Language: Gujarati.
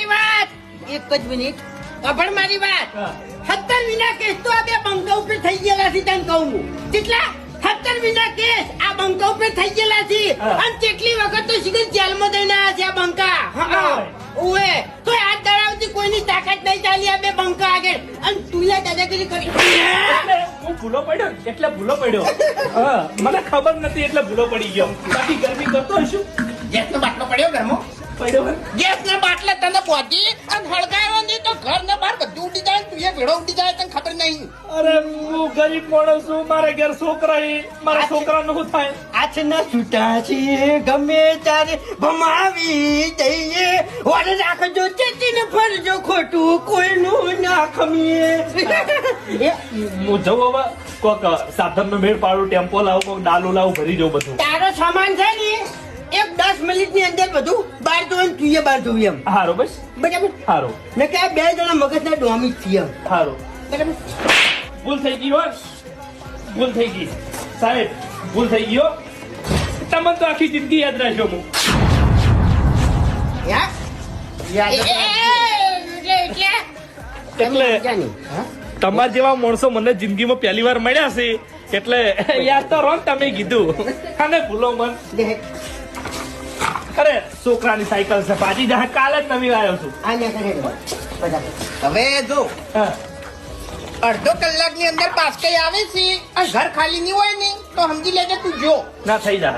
મારી વાત એક જ મિનિટ પણ મારી વાત 17 વિના કેસ તો આ બે બંકા ઉપર થઈ ગયેલા છે તને કહું કેટલા 17 વિના કેસ આ બંકા ઉપર થઈ ગયેલા છે અને કેટલી વખત તો સીધા જેલમાં જઈને આવ્યા છે આ બંકા ઓએ તો આ દડાવતી કોઈની તાકાત નહીં ચાલી આ બે બંકા આગળ અને તું લે દાદાગીરી કરી હું ભૂલો પડ્યો એટલે ભૂલો પડ્યો હા મને ખબર નથી એટલે ભૂલો પડી ગયો બાકી ગરમી કરતો હશું ગેસનો બાટલો પડ્યો ઘરમાં પડ્યો ગેસના બાટલા તને પહોંચી અને હળગાવ્યો નહીં તો ઘર ને બહાર બધું ઉડી જાય તું એ ભેળો ઉડી જાય તને ખબર નહીં અરે હું ગરીબ માણસ છું મારે ઘેર છોકરા મારા છોકરાનું શું થાય આજના છૂટા છે ગમે ત્યારે ભમાવી દઈએ વર રાખજો ચેતીને ફરજો ખોટું કોઈનું ના ખમીએ હું જવું હવે કોક સાધન નો મેળ પાડું ટેમ્પો લાવું કોક ડાલુ લાવું ભરી જવું બધું તારો સામાન છે ને એક 10 મિનિટની અંદર બધું બહાર ધોઈને તું બહાર ધોવી એમ હારો બસ બરાબર હારો ને કે બે જણા મગજના ડોમી જ છીએ હારો બરાબર ભૂલ થઈ ગઈ હો ભૂલ થઈ ગઈ સાહેબ ભૂલ થઈ ગયો તમને તો આખી જિંદગી યાદ રાખજો હું એટલે તમારા જેવા માણસો મને જિંદગીમાં પહેલી વાર મળ્યા છે એટલે યાદ તો રોંગ તમે કીધું અને ભૂલો મન અરે છોકરાની સાયકલ છે પાછી જા કાલે જ નવી આવ્યો છું હવે જો હા અડધો કલાકની અંદર પાછળ આવે છે અને ઘર ખાલી નહીં હોય ને તો સમજી લેજે તું જો ના થઈ જા